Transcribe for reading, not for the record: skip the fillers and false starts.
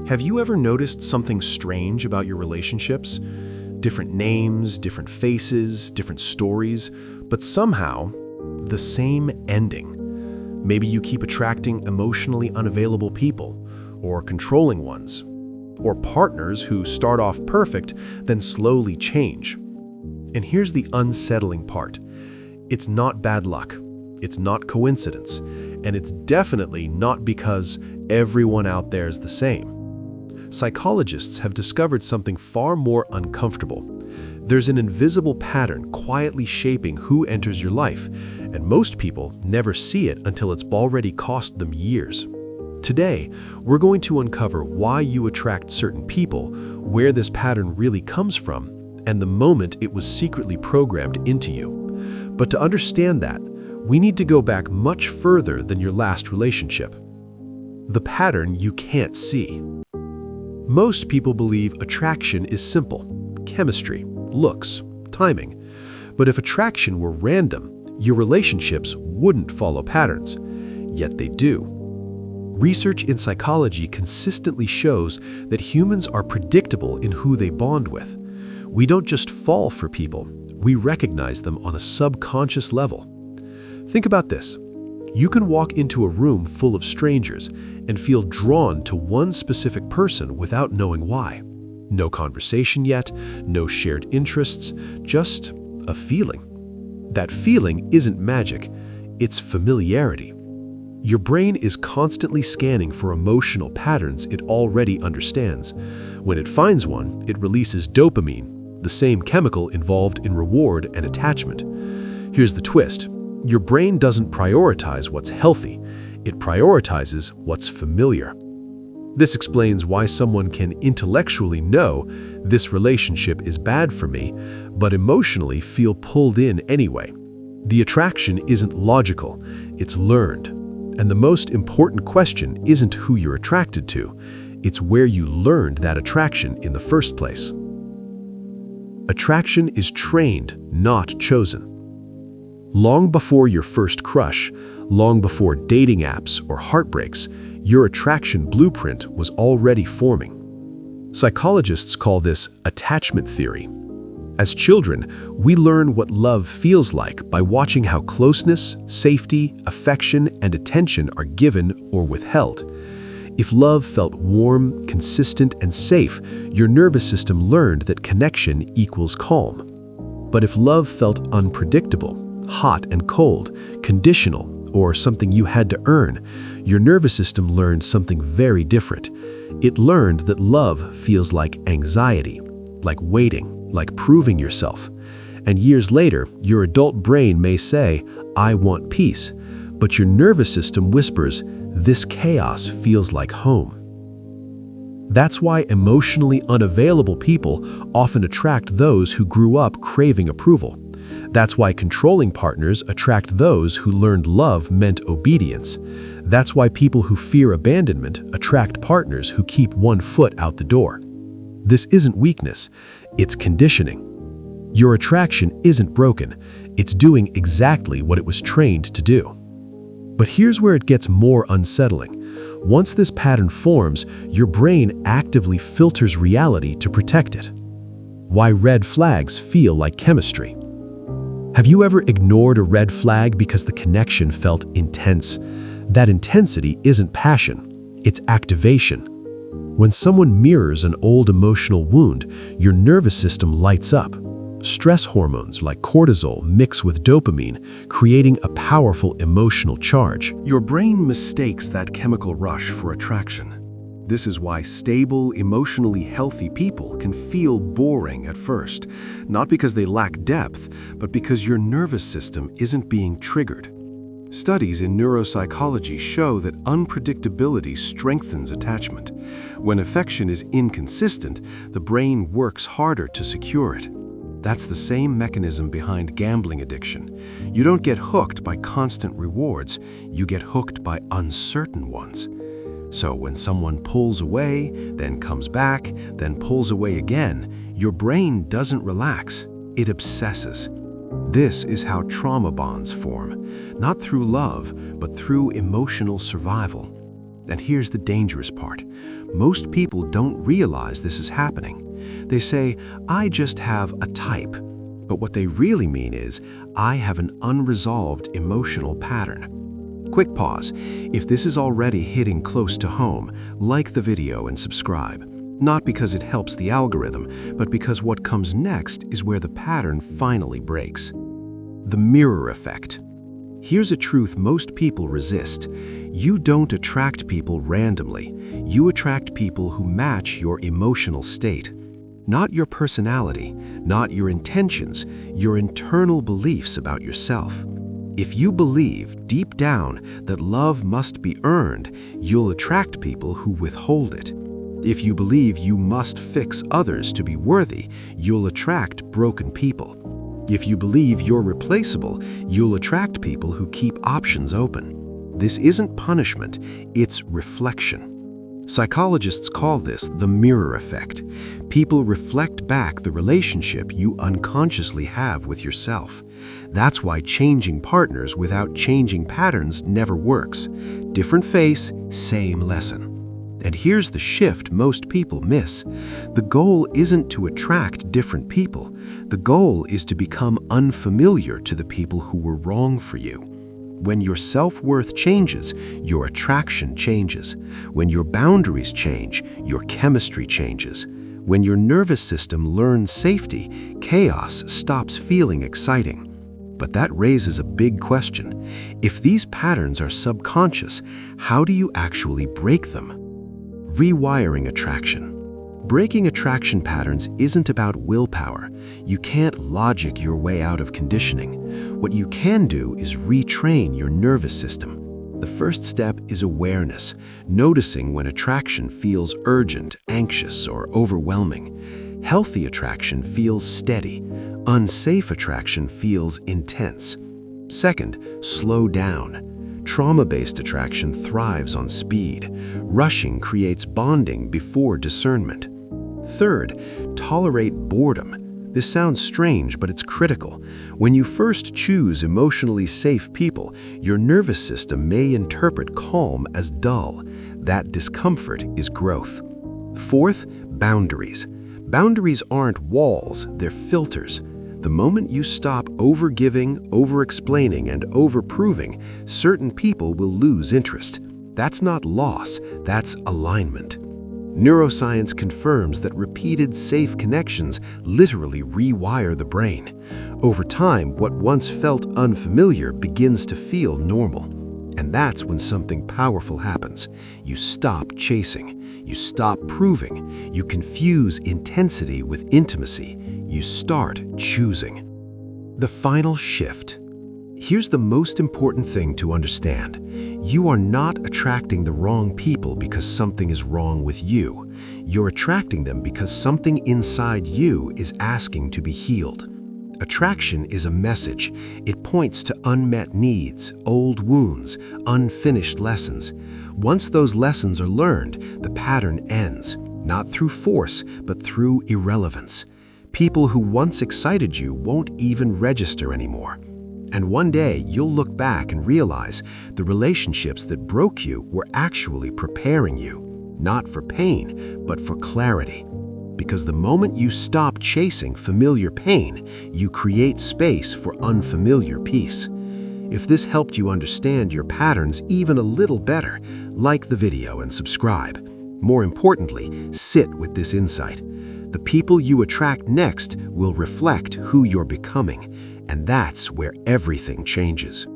Have you ever noticed something strange about your relationships? Different names, different faces, different stories, but somehow the same ending. Maybe you keep attracting emotionally unavailable people, or controlling ones, or partners who start off perfect, then slowly change. And here's the unsettling part. It's not bad luck, it's not coincidence, and it's definitely not because everyone out there is the same. Psychologists have discovered something far more uncomfortable. There's an invisible pattern quietly shaping who enters your life, and most people never see it until it's already cost them years. Today, we're going to uncover why you attract certain people, where this pattern really comes from, and the moment it was secretly programmed into you. But to understand that, we need to go back much further than your last relationship. The pattern you can't see. Most people believe attraction is simple: chemistry, looks, timing. But if attraction were random, your relationships wouldn't follow patterns. Yet they do. Research in psychology consistently shows that humans are predictable in who they bond with. We don't just fall for people, we recognize them on a subconscious level. Think about this. You can walk into a room full of strangers and feel drawn to one specific person without knowing why. No conversation yet, no shared interests, just a feeling. That feeling isn't magic, it's familiarity. Your brain is constantly scanning for emotional patterns it already understands. When it finds one, it releases dopamine, the same chemical involved in reward and attachment. Here's the twist. Your brain doesn't prioritize what's healthy, it prioritizes what's familiar. This explains why someone can intellectually know this relationship is bad for me, but emotionally feel pulled in anyway. The attraction isn't logical, it's learned. And the most important question isn't who you're attracted to, it's where you learned that attraction in the first place. Attraction is trained, not chosen. Long before your first crush, long before dating apps or heartbreaks, your attraction blueprint was already forming. Psychologists call this attachment theory. As children, we learn what love feels like by watching how closeness, safety, affection, and attention are given or withheld. If love felt warm, consistent, and safe, your nervous system learned that connection equals calm. But if love felt unpredictable, hot and cold, conditional, or something you had to earn, your nervous system learned something very different. It learned that love feels like anxiety, like waiting, like proving yourself. And years later, your adult brain may say, "I want peace," but your nervous system whispers, "This chaos feels like home." That's why emotionally unavailable people often attract those who grew up craving approval. That's why controlling partners attract those who learned love meant obedience. That's why people who fear abandonment attract partners who keep one foot out the door. This isn't weakness, it's conditioning. Your attraction isn't broken, it's doing exactly what it was trained to do. But here's where it gets more unsettling. Once this pattern forms, your brain actively filters reality to protect it. Why red flags feel like chemistry. Have you ever ignored a red flag because the connection felt intense? That intensity isn't passion, it's activation. When someone mirrors an old emotional wound, your nervous system lights up. Stress hormones like cortisol mix with dopamine, creating a powerful emotional charge. Your brain mistakes that chemical rush for attraction. This is why stable, emotionally healthy people can feel boring at first, not because they lack depth, but because your nervous system isn't being triggered. Studies in neuropsychology show that unpredictability strengthens attachment. When affection is inconsistent, the brain works harder to secure it. That's the same mechanism behind gambling addiction. You don't get hooked by constant rewards, you get hooked by uncertain ones. So when someone pulls away, then comes back, then pulls away again, your brain doesn't relax, it obsesses. This is how trauma bonds form, not through love, but through emotional survival. And here's the dangerous part. Most people don't realize this is happening. They say, I just have a type. But what they really mean is, I have an unresolved emotional pattern. Quick pause. If this is already hitting close to home, like the video and subscribe. Not because it helps the algorithm, but because what comes next is where the pattern finally breaks. The mirror effect. Here's a truth most people resist. You don't attract people randomly. You attract people who match your emotional state. Not your personality, not your intentions, your internal beliefs about yourself. If you believe deep down that love must be earned, you'll attract people who withhold it. If you believe you must fix others to be worthy, you'll attract broken people. If you believe you're replaceable, you'll attract people who keep options open. This isn't punishment, it's reflection. Psychologists call this the mirror effect. People reflect back the relationship you unconsciously have with yourself. That's why changing partners without changing patterns never works. Different face, same lesson. And here's the shift most people miss. The goal isn't to attract different people. The goal is to become unfamiliar to the people who were wrong for you. When your self-worth changes, your attraction changes. When your boundaries change, your chemistry changes. When your nervous system learns safety, chaos stops feeling exciting. But that raises a big question. If these patterns are subconscious, how do you actually break them? Rewiring attraction. Breaking attraction patterns isn't about willpower. You can't logic your way out of conditioning. What you can do is retrain your nervous system. The first step is awareness, noticing when attraction feels urgent, anxious, or overwhelming. Healthy attraction feels steady. Unsafe attraction feels intense. Second, slow down. Trauma-based attraction thrives on speed. Rushing creates bonding before discernment. Third, tolerate boredom. This sounds strange, but it's critical. When you first choose emotionally safe people, your nervous system may interpret calm as dull. That discomfort is growth. Fourth, boundaries. Boundaries aren't walls, they're filters. The moment you stop over-giving, over-explaining, and over-proving, certain people will lose interest. That's not loss, that's alignment. Neuroscience confirms that repeated safe connections literally rewire the brain. Over time, what once felt unfamiliar begins to feel normal. And that's when something powerful happens. You stop chasing. You stop proving. You confuse intensity with intimacy. You start choosing. The final shift. Here's the most important thing to understand. You are not attracting the wrong people because something is wrong with you. You're attracting them because something inside you is asking to be healed. Attraction is a message. It points to unmet needs, old wounds, unfinished lessons. Once those lessons are learned, the pattern ends, not through force, but through irrelevance. People who once excited you won't even register anymore. And one day, you'll look back and realize the relationships that broke you were actually preparing you, not for pain, but for clarity. Because the moment you stop chasing familiar pain, you create space for unfamiliar peace. If this helped you understand your patterns even a little better, like the video and subscribe. More importantly, sit with this insight. The people you attract next will reflect who you're becoming, and that's where everything changes.